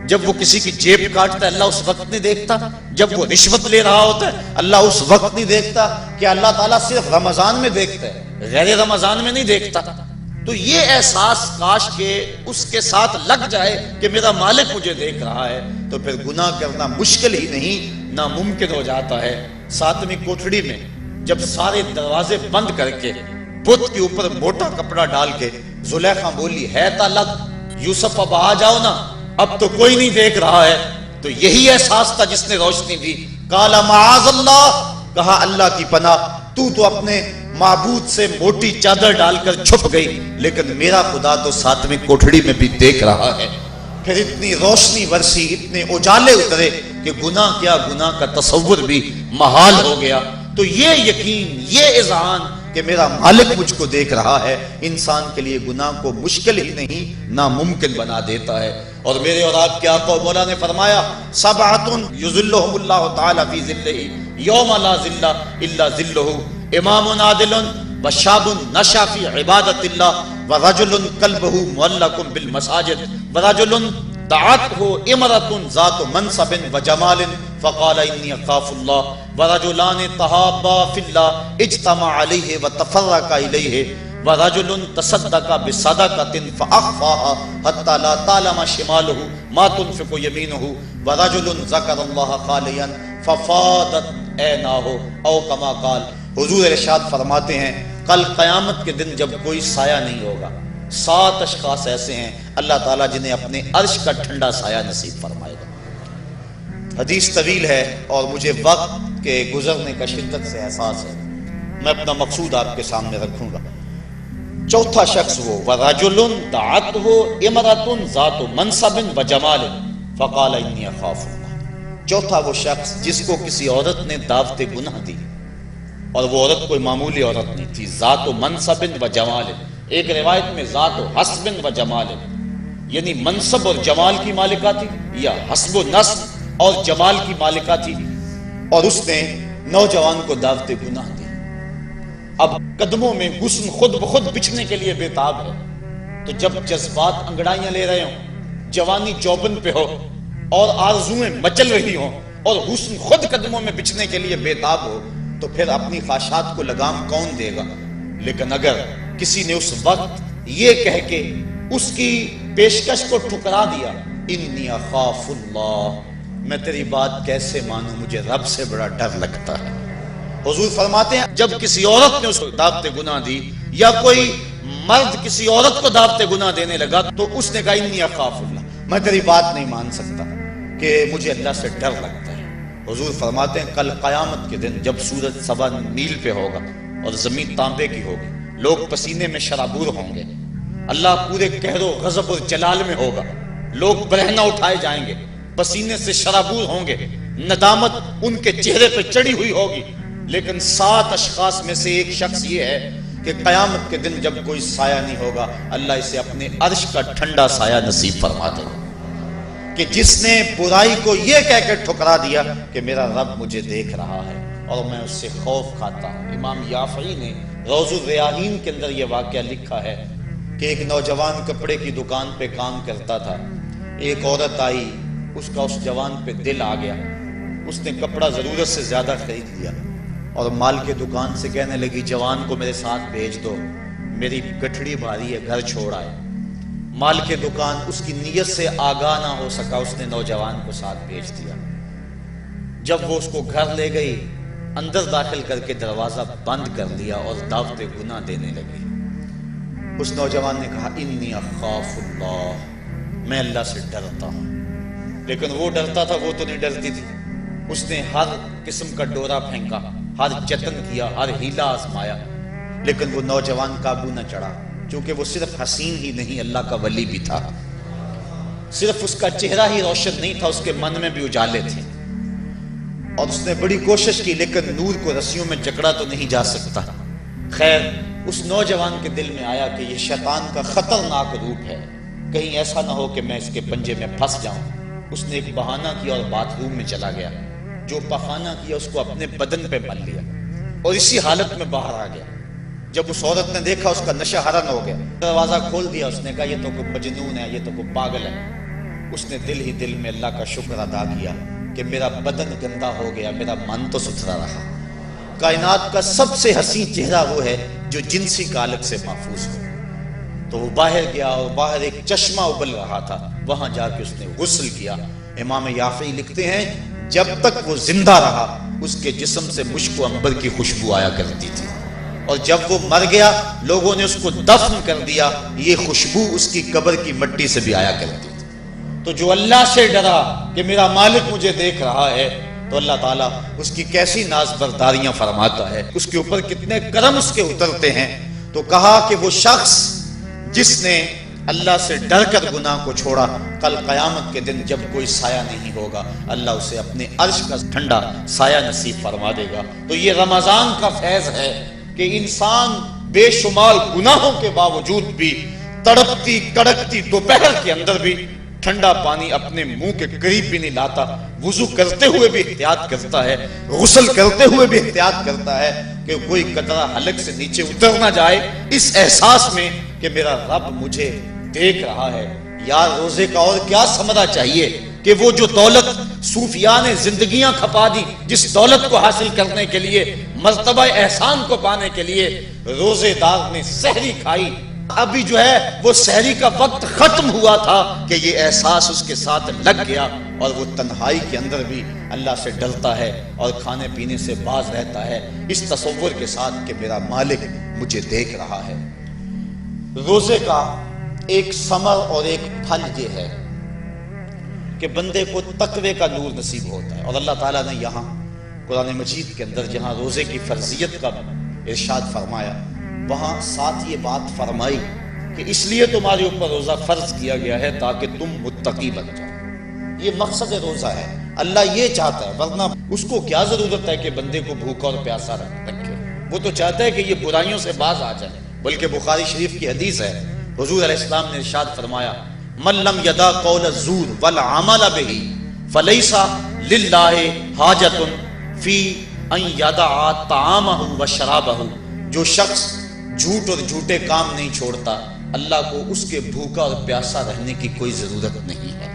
جب وہ کسی کی جیب کاٹتا ہے اللہ اس وقت نہیں دیکھتا؟ جب وہ رشوت لے رہا ہوتا ہے اللہ اس وقت نہیں دیکھتا؟ کہ اللہ تعالیٰ صرف رمضان میں دیکھتا ہے، غیر رمضان میں نہیں دیکھتا؟ تو یہ احساس کاش کہ اس کے ساتھ لگ جائے کہ میرا مالک مجھے دیکھ رہا ہے، تو پھر گناہ کرنا مشکل ہی نہیں ناممکن ہو جاتا ہے۔ 7ویں کوٹھڑی میں جب سارے دروازے بند کر کے بت کے اوپر موٹا کپڑا ڈال کے زلیخا بولی ہے طلق یوسف اب آ جاؤ نا، اب تو کوئی نہیں دیکھ رہا ہے، تو یہی احساس تھا جس نے روشنی دی۔ قال معاذ اللہ، کہا اللہ کی پناہ، تو اپنے معبود سے موٹی چادر ڈال کر چھپ گئی، لیکن میرا خدا تو 7ویں کوٹھڑی میں بھی دیکھ رہا ہے۔ پھر اتنی روشنی برسی، اتنے اجالے اترے کہ گناہ کیا، گناہ کا تصور بھی محال ہو گیا۔ تو یہ یقین، یہ اذعان کہ میرا مالک مجھ کو دیکھ رہا ہے، انسان کے لیے گناہ کو مشکل ہی نہیں ناممکن بنا دیتا ہے۔ اور میرے اور آپ کے آقا و مولا نے فرمایا سبعۃ یظلھم اللہ تعالی فی ظلہ یوم لا ظل الا ظلہ، امام عادل وشاب نشا فی عبادت اللہ ورجل قلبہ معلق بالمساجد ورجل دعته امرأة ذات منصب وجمال فقال انی اخاف اللہ ورجلان تحابا فی اللہ اجتمع علیہ وتفرقا الیہ ورجل تصدق بصدقۃ فاخفاها حتى لا تعلم شماله ما تنفق يمينه ورجل ذکر اللہ خالیا ففاضت عیناہ او کما قال۔ حضور ارشاد فرماتے ہیں کل قیامت کے دن جب کوئی سایہ نہیں ہوگا، 7 اشخاص ایسے ہیں اللہ تعالیٰ جنہیں اپنے عرش کا ٹھنڈا سایہ نصیب فرمائے گا۔ حدیث طویل ہے اور مجھے وقت کے گزرنے کا شدت سے احساس ہے، میں اپنا مقصود آپ کے سامنے رکھوں گا۔ چوتھا شخص وہ وَرَجُلٌ دَعَتْهُ امْرَأَةٌ ذَاتُ مَنْصَبٍ وَجَمَالٍ فَقَالَ إِنِّي أَخَافُ اللَّهَ۔ چوتھا وہ شخص جس کو کسی عورت نے دعوت گناہ دی، اور وہ عورت کوئی معمولی عورت نہیں تھی، ذات و منصب و جمال، ایک روایت میں ذات و حسب و جمال، یعنی منصب اور جمال کی مالکہ تھی، یا حسب و نسب اور جمال کی مالکہ تھی، اور اس نے نوجوان کو دعوت گناہ دی۔ اب قدموں میں حسن خود بخود بچھنے کے لیے بےتاب ہے، تو جب جذبات انگڑائیاں لے رہے ہوں، جوانی چوبن پہ ہو اور آرزویں مچل رہی ہوں اور حسن خود قدموں میں بچھنے کے لیے بےتاب ہو، تو پھر اپنی خواہشات کو لگام کون دے گا؟ لیکن اگر کسی نے اس وقت یہ کہہ کے اس کی پیشکش کو ٹھکرا دیا انی اخاف اللہ، میں تیری بات کیسے مانوں، مجھے رب سے بڑا ڈر لگتا ہے۔ حضور فرماتے ہیں جب کسی عورت نے اس کو دعوت گناہ دی، یا کوئی مرد کسی عورت کو دعوت گناہ دینے لگا، تو اس نے کہا انی اخاف اللہ، میں تیری بات نہیں مان سکتا کہ مجھے اللہ سے ڈر لگتا ہے۔ حضور فرماتے ہیں کل قیامت کے دن جب سورج 7 میل پہ ہوگا اور زمین تانبے کی ہوگی، لوگ پسینے میں شرابور ہوں گے، اللہ پورے قہر و غضب اور جلال میں ہوگا، لوگ برہنہ اٹھائے جائیں گے، پسینے سے شرابور ہوں گے، ندامت ان کے چہرے پہ چڑھی ہوئی ہوگی، لیکن 7 اشخاص میں سے ایک شخص یہ ہے کہ قیامت کے دن جب کوئی سایہ نہیں ہوگا، اللہ اسے اپنے عرش کا ٹھنڈا سایہ نصیب فرما دے گا، کہ جس نے برائی کو یہ کہہ کے ٹھکرا دیا کہ میرا رب مجھے دیکھ رہا ہے اور میں اس سے خوف کھاتا ہوں۔ امام یافعی نے روض الریاحین کے اندر یہ واقعہ لکھا ہے کہ ایک نوجوان کپڑے کی دکان پہ کام کرتا تھا، ایک عورت آئی، اس کا اس جوان پہ دل آ گیا، اس نے کپڑا ضرورت سے زیادہ خرید لیا اور مال کے دکان سے کہنے لگی جوان کو میرے ساتھ بھیج دو، میری گٹھڑی بھاری ہے، گھر چھوڑ آئے۔ مال کے دکان اس کی نیت سے آگاہ نہ ہو سکا، اس نے نوجوان کو ساتھ بھیج دیا۔ جب وہ اس کو گھر لے گئی، اندر داخل کر کے دروازہ بند کر لیا اور دعوت گناہ دینے لگی۔ اس نوجوان نے کہا انی اخاف اللہ، میں اللہ سے ڈرتا ہوں، لیکن وہ ڈرتا تھا، وہ تو نہیں ڈرتی تھی۔ اس نے ہر قسم کا ڈورا پھینکا، ہر جتن کیا، ہر ہیلا آزمایا، لیکن وہ نوجوان قابو نہ چڑھا، چونکہ وہ صرف حسین ہی نہیں اللہ کا ولی بھی تھا، صرف اس کا چہرہ ہی روشن نہیں تھا، اس کے من میں بھی اجالے تھے، اور اس نے بڑی کوشش کی لیکن نور کو رسیوں میں جکڑا تو نہیں جا سکتا۔ خیر اس نوجوان کے دل میں آیا کہ یہ شیطان کا خطرناک روپ ہے، کہیں ایسا نہ ہو کہ میں اس کے پنجے میں پھنس جاؤں۔ اس نے ایک بہانہ کیا اور باتھ روم میں چلا گیا، جو پخانہ کیا اس کو اپنے بدن پہ مل لیا اور اسی حالت میں باہر آ گیا۔ جب اس عورت نے دیکھا اس کا نشہ حرن ہو گیا، دروازہ کھول دیا، اس نے کہا یہ تو کوئی مجنون ہے، یہ تو کوئی پاگل ہے۔ اس نے دل ہی دل میں اللہ کا شکر ادا کیا کہ میرا بدن گندا ہو گیا، میرا من تو ستھرا رہا۔ کائنات کا سب سے حسین چہرہ وہ ہے جو جنسی کالک سے محفوظ ہو۔ تو وہ باہر گیا اور باہر ایک چشمہ ابل رہا تھا، وہاں جا کے اس نے غسل کیا۔ امام یافعی لکھتے ہیں جب تک وہ زندہ رہا اس کے جسم سے مشک و عنبر کی خوشبو آیا کرتی تھی، اور جب وہ مر گیا لوگوں نے اس کو دفن کر دیا، یہ خوشبو اس کی قبر کی مٹی سے بھی آیا کرتی تھی۔ تو جو اللہ سے ڈرا کہ میرا مالک مجھے دیکھ رہا ہے، تو اللہ تعالیٰ اس کی کیسی ناز برداریاں فرماتا ہے، اس کے اوپر کتنے کرم اس کے اترتے ہیں۔ تو کہا کہ وہ شخص جس نے اللہ سے ڈر کر گناہ کو چھوڑا، کل قیامت کے دن جب کوئی سایہ نہیں ہوگا اللہ اسے اپنے عرش کا ٹھنڈا سایہ نصیب فرما دے گا۔ تو یہ رمضان کا فیض ہے کہ انسان بے شمار گناہوں کے باوجود بھی تڑپتی کڑکتی دوپہر کے اندر بھی ٹھنڈا پانی اپنے منہ کے قریب بھی نہیں لاتا، وضو کرتے ہوئے بھی احتیاط کرتا ہے، غسل کرتے ہوئے بھی احتیاط کرتا ہے کہ کوئی قطرہ حلق سے نیچے اتر نہ جائے، اس احساس میں کہ میرا رب مجھے دیکھ رہا ہے۔ یار روزے کا اور کیا ثمرہ چاہیے کہ وہ جو دولت صوفیاء نے زندگیاں کھپا دی، جس دولت کو حاصل کرنے کے لیے، مرتبہ احسان کو پانے کے لیے روزے دار نے سحری کھائی، ابھی جو ہے وہ سحری کا وقت ختم ہوا تھا کہ یہ احساس اس کے ساتھ لگ گیا، اور وہ تنہائی کے اندر بھی اللہ سے ڈرتا ہے اور کھانے پینے سے باز رہتا ہے، اس تصور کے ساتھ کہ میرا مالک مجھے دیکھ رہا ہے۔ روزے کا ایک ثمر اور ایک پھل یہ ہے کہ بندے کو تقوی کا نور نصیب ہوتا ہے، اور اللہ تعالیٰ نے یہاں قرآن مجید کے اندر جہاں روزے کی فرضیت کا ارشاد فرمایا، وہاں ساتھ یہ بات فرمائی کہ اس لیے تمہارے اوپر روزہ فرض کیا گیا ہے تاکہ تم متقی بن جاؤ۔ یہ مقصد روزہ ہے، اللہ یہ چاہتا ہے، ورنہ اس کو کیا ضرورت ہے کہ بندے کو بھوکا اور پیاسا رکھے، وہ تو چاہتا ہے کہ یہ برائیوں سے باز آ جائے۔ بلکہ بخاری شریف کی حدیث ہے، حضور علیہ السلام نے ارشاد فرمایا من لم یدع قول الزور والعمل به فلیس للہ حاجۃ فی ان یدع طعامہ وشرابہ، جو شخص جھوٹ اور جھوٹے کام نہیں چھوڑتا اللہ کو اس کے بھوکا اور پیاسا رہنے کی کوئی ضرورت نہیں ہے۔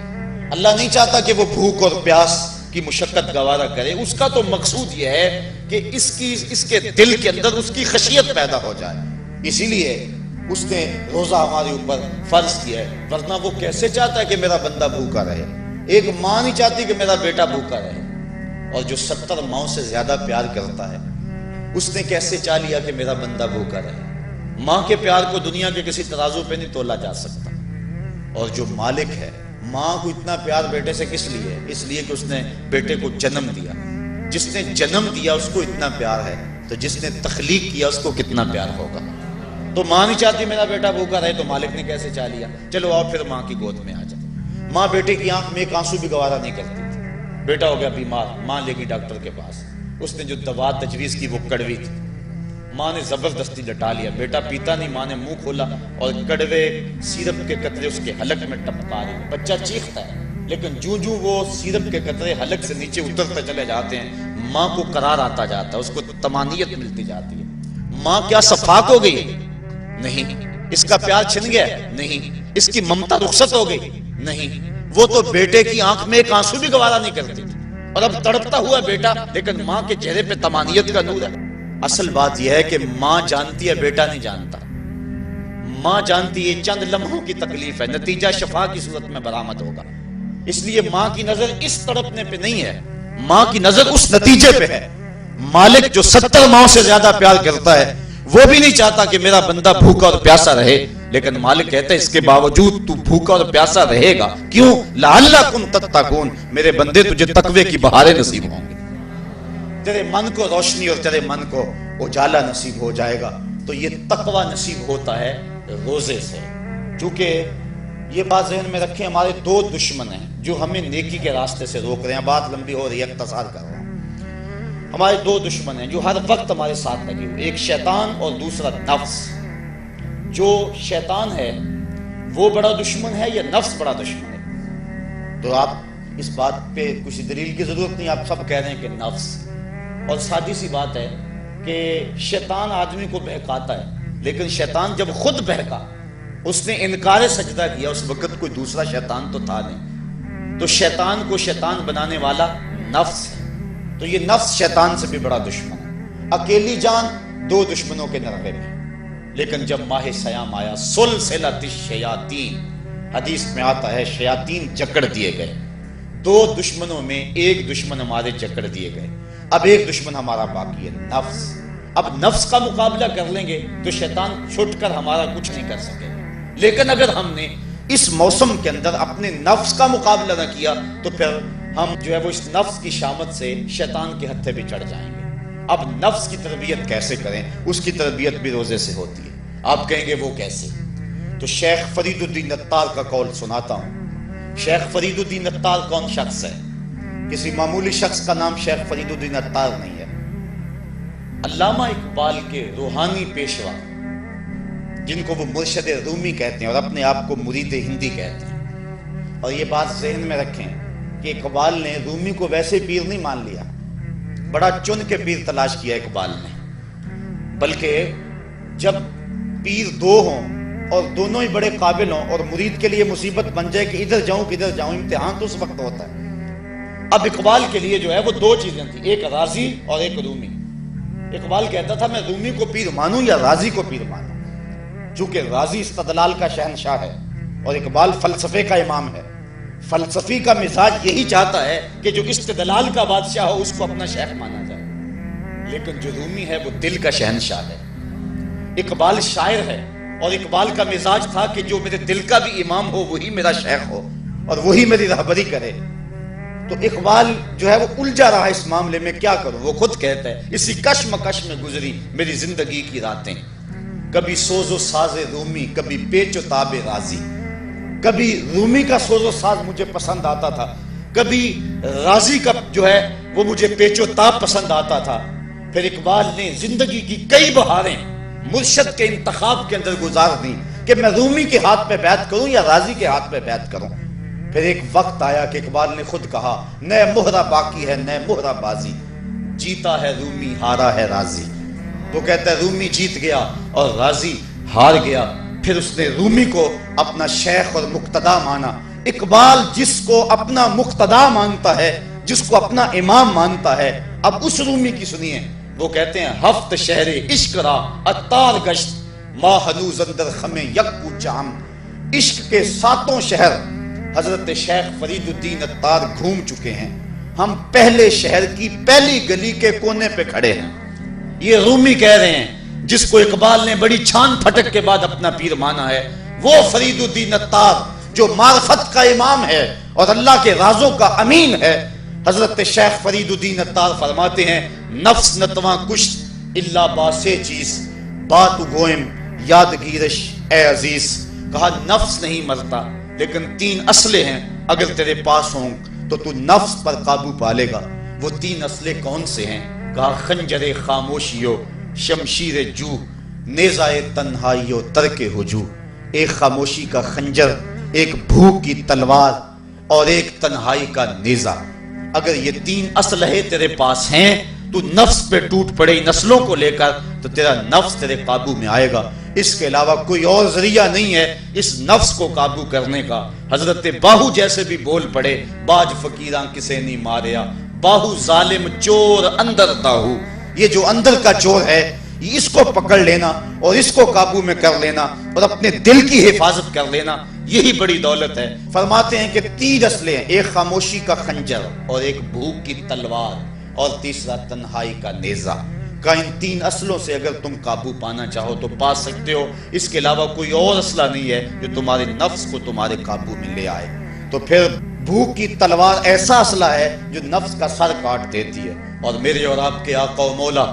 اللہ نہیں چاہتا کہ وہ بھوک اور پیاس کی مشقت گوارا کرے، اس کا تو مقصود یہ ہے کہ اس کے دل کے اندر اس کی خشیت پیدا ہو جائے، اسی لیے اس نے روزہ ہمارے اوپر فرض کیا ہے، ورنہ وہ کیسے چاہتا ہے کہ میرا بندہ بھوکا رہے؟ ایک ماں نہیں چاہتی کہ میرا بیٹا بھوکا رہے، اور جو 70 ماؤں سے زیادہ پیار کرتا ہے اس نے کیسے چاہ لیا کہ میرا بندہ بھوکا رہے؟ ماں کے پیار کو دنیا کے کسی ترازو پہ نہیں تولا جا سکتا، اور جو مالک ہے، ماں کو اتنا پیار بیٹے سے کس لیے؟ اس لیے کہ اس نے بیٹے کو جنم دیا، جس نے جنم دیا اس کو اتنا پیار ہے، تو جس نے تخلیق کیا اس کو کتنا پیار ہوگا؟ تو ماں نہیں چاہتی میرا بیٹا بھوکا رہے، تو مالک نے کیسے چاہ لیا؟ چلو آؤ پھر ماں کی گود میں آ جائے۔ ماں بیٹے کی آنکھ میں ایک آنسو بھی گوارا نہیں کرتی تھی، بیٹا ہو گیا بیمار، ماں لے گئی ڈاکٹر کے پاس، اس نے جو دوا تجویز کی وہ کڑوی تھی، ماں نے زبردستی لٹا لیا، بیٹا پیتا نہیں، ماں نے منہ کھولا اور کڑوے سیرپ کے قطرے اس کے حلق میں ٹپکا رہی، بچہ چیختا ہے، لیکن جو وہ سیرپ کے قطرے حلق سے نیچے اترتے چلے جاتے ہیں، ماں کو قرار آتا جاتا ہے، اس کو طمانینت ملتی جاتی ہے۔ ماں کیا صفاق ہو گئی؟ نہیں۔ اس کا پیار چھن گیا؟ نہیں۔ اس کی ممتا رخصت ہو گئی؟ نہیں۔ وہ تو بیٹے کی آنکھ میں ایک آنسو بھی گوارا نہیں کرتی تھی، اور اب تڑپتا ہوا بیٹا، لیکن ماں کے چہرے پہ طمانینت کا نور ہے۔ اصل بات یہ ہے کہ ماں جانتی ہے، بیٹا نہیں جانتا۔ ماں جانتی ہے چند لمحوں کی تکلیف ہے، نتیجہ شفا کی صورت میں برآمد ہوگا، اس لیے ماں کی نظر اس تڑپنے پہ نہیں ہے، ماں کی نظر اس نتیجے پہ ہے۔ مالک جو 70 ماؤں سے زیادہ پیار کرتا ہے وہ بھی نہیں چاہتا کہ میرا بندہ بھوکا اور پیاسا رہے، لیکن مالک کہتا ہے اس کے باوجود تو بھوکا اور پیاسا رہے گا، کیوں؟ لعلکم تتقون، میرے بندے تجھے تقوی کی بہاریں نصیب ہوں گی، تیرے من کو روشنی اور تیرے من کو اجالا نصیب ہو جائے گا۔ تو یہ تقوی نصیب ہوتا ہے روزے سے۔ چونکہ یہ بات ذہن میں رکھیں، ہمارے 2 دشمن ہیں جو ہمیں نیکی کے راستے سے روک رہے ہیں، بات لمبی ہو رہی ہے، اختصار کر رہا ہوں۔ ہمارے 2 دشمن ہیں جو ہر وقت ہمارے ساتھ لگے ہوئے، ایک شیطان اور دوسرا نفس۔ جو شیطان ہے وہ بڑا دشمن ہے یا نفس بڑا دشمن ہے؟ تو آپ اس بات پہ کسی دلیل کی ضرورت نہیں، آپ سب کہہ رہے ہیں کہ نفس. اور سادی سی بات ہے کہ شیطان آدمی کو بہکاتا ہے، لیکن شیطان جب خود بہکا، اس نے انکار سجدہ کیا، اس وقت کوئی دوسرا شیطان تو تھا نہیں. تو شیطان کو شیطان بنانے والا نفس ہے. تو یہ نفس شیطان سے بھی بڑا دشمن ہے. اکیلی جان دو دشمنوں کے نرغے میں، لیکن جب ماہ سیام آیا، سلسلۃ الشیاطین، حدیث میں آتا ہے شیاطین جکڑ دیے گئے. دو دشمنوں میں ایک دشمن ہمارے جکڑ دیے گئے. اب ایک دشمن ہمارا باقی ہے، نفس. اب نفس کا مقابلہ کر لیں گے تو شیطان چھٹ کر ہمارا کچھ نہیں کر سکے. لیکن اگر ہم نے اس موسم کے اندر اپنے نفس کا مقابلہ نہ کیا تو پھر ہم جو ہے وہ اس نفس کی شامت سے شیطان کے ہتھے بھی چڑھ جائیں گے. اب نفس کی تربیت کیسے کریں؟ اس کی تربیت بھی روزے سے ہوتی ہے. آپ کہیں گے وہ کیسے؟ تو شیخ فرید الدین عطار کا قول سناتا ہوں. شیخ فرید الدین عطار کون شخص ہے؟ کسی معمولی شخص کا نام شیخ فرید الدین عطار نہیں ہے. علامہ اقبال کے روحانی پیشوا، جن کو وہ مرشد رومی کہتے ہیں اور اپنے آپ کو مرید ہندی کہتے ہیں. اور یہ بات ذہن میں رکھیں کہ اقبال نے رومی کو ویسے پیر نہیں مان لیا، بڑا چن کے پیر تلاش کیا اقبال نے. بلکہ جب پیر دو ہوں اور دونوں ہی بڑے قابل ہوں اور مرید کے لیے مصیبت بن جائے کہ ادھر جاؤں کدھر جاؤں، امتحان تو اس وقت ہوتا ہے. اب اقبال کے لیے جو ہے وہ دو چیزیں تھیں، ایک رازی اور ایک رومی. اقبال کہتا تھا میں رومی کو پیر مانوں یا رازی کو پیر مانوں. چونکہ رازی استدلال کا شہنشاہ ہے اور اقبال فلسفے کا امام ہے. فلسفی کا مزاج یہی چاہتا ہے کہ جو استدلال کا بادشاہ ہو اس کو اپنا شیخ مانا جائے. لیکن جو رومی ہے وہ دل کا شہنشاہ ہے. اقبال شاعر ہے اور اقبال کا مزاج تھا کہ جو میرے دل کا بھی امام ہو وہی میرا شیخ ہو اور وہی میری رہبری کرے. تو اقبال جو ہے وہ الجھا رہا اس معاملے میں، کیا کروں؟ وہ خود کہتا ہے اسی کشمکش میں گزری میری زندگی کی راتیں، کبھی سوز و ساز رومی، کبھی پیچ و تاب رازی. کبھی رومی کا سوز و ساز مجھے پسند آتا تھا، کبھی رازی کا جو ہے وہ مجھے پیچ و تاب پسند آتا تھا. پھر اقبال نے زندگی کی کئی بہاریں مرشد کے انتخاب کے اندر گزار دی کہ میں رومی کے ہاتھ پہ بیعت کروں یا رازی کے ہاتھ پہ بیعت کروں. پھر ایک وقت آیا کہ اقبال نے خود کہا نئے مہرہ باقی ہے نئے مہرہ بازی، جیتا ہے رومی ہارا ہے رازی. وہ کہتا ہے رومی جیت گیا اور رازی ہار گیا. پھر اس نے رومی کو اپنا شیخ اور مقتدا مانا. اقبال جس کو اپنا مقتدا مانتا ہے، جس کو اپنا امام مانتا ہے، اب اس رومی کی سنیے. وہ کہتے ہیں ہفت شہر عشق را عطار گشت ما ہنوز اندر خمیں یک جام. عشق کے 7 شہر حضرت شیخ فرید الدین عطار گھوم چکے ہیں. ہم پہلے شہر کی پہلی گلی کے کونے پہ کھڑے ہیں. یہ رومی کہہ رہے ہیں جس کو اقبال نے بڑی چھان پھٹک کے بعد اپنا پیر مانا ہے، وہ فرید الدین عطار جو معرفت کا امام ہے اور اللہ کے رازوں کا امین ہے. حضرت شیخ فرید الدین عطار فرماتے ہیں نفس نتواں کشت الا باسے چیز بات گوئم یادگیرش اے عزیز. کہا نفس نہیں مرتا لیکن 3 اسلحے ہیں، اگر تیرے پاس ہوں تو تو نفس پر قابو پالے گا. وہ 3 اسلحے کون سے ہیں؟ کہا خنجر خاموشیو شمشیر جو نیزہ تنہائیو ترک ہجو. ایک خاموشی کا خنجر، ایک بھوک کی تلوار اور ایک تنہائی کا نیزہ. اگر یہ 3 اسلحے تیرے پاس ہیں تو نفس پہ ٹوٹ پڑے نسلوں کو لے کر تو تیرا نفس تیرے قابو میں آئے گا. اس کے علاوہ کوئی اور ذریعہ نہیں ہے اس نفس کو قابو کرنے کا. حضرت باہو جیسے بھی بول پڑے باج فقیراں کسے نہیں ماریا، باہو ظالم چور اندر تاہو. یہ جو اندر کا چور ہے اس کو پکڑ لینا اور اس کو قابو میں کر لینا اور اپنے دل کی حفاظت کر لینا، یہی بڑی دولت ہے. فرماتے ہیں کہ 3 اسلحے ہیں، ایک خاموشی کا خنجر اور ایک بھوک کی تلوار اور تیسرا تنہائی کا نیزہ. کہ ان 3 اسلحوں سے اگر تم قابو پانا چاہو تو پا سکتے ہو. اس کے علاوہ کوئی اور اسلحہ نہیں ہے جو تمہارے نفس کو تمہارے قابو میں لے آئے. تو پھر بھوک کی تلوار ایسا اسلحہ ہے جو نفس کا سر کاٹ دیتی ہے. اور میرے اور آپ کے آقا و مولا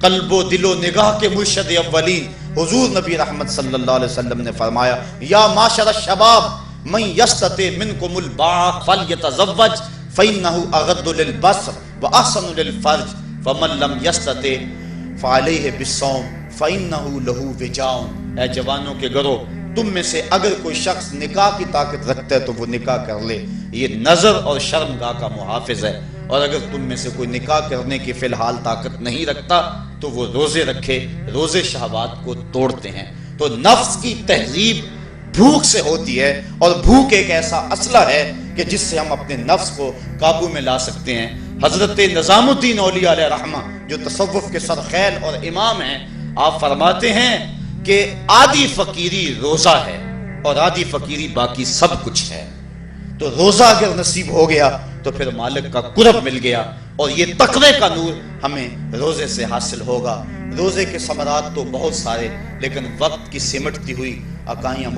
قلب و دل و نگاہ کے مرشد اولین حضور نبی رحمت صلی اللہ علیہ وسلم نے فرمایا یا معاشر الشباب من یستطع منکم الباء فلیتزوج فإنه اغض للبصر واحسن للفرج ومن لم یستطع فعلیہ بالصوم فإنه له وجاء. اے جوانوں کے گروہ، تم میں سے اگر کوئی شخص نکاح کی طاقت رکھتا ہے تو وہ نکاح کر لے، یہ نظر اور شرمگاہ کا محافظ ہے، اور اگر تم میں سے کوئی نکاح کرنے کی فی الحال طاقت نہیں رکھتا تو وہ روزے رکھے، روزے شہوات کو توڑتے ہیں۔ تو نفس کی تہذیب بھوک سے ہوتی ہے، اور بھوک ایک ایسا اسلحہ ہے کہ جس سے ہم اپنے نفس کو قابو میں لا سکتے ہیں۔ حضرت نظام الدین اولیاء علیہ رحمہ جو تصوف کے سرخیل اور امام ہیں، آپ فرماتے ہیں کہ آدھی فقیری روزہ ہے اور آدھی فقیری باقی سب کچھ ہے۔ تو روزہ اگر نصیب ہو گیا تو پھر مالک کا قرب مل گیا، اور یہ تقوی کا نور ہمیں روزے سے حاصل ہوگا۔ روزے کے ثمرات تو بہت سارے، لیکن وقت کی سمٹتی ہوئی عقائیاں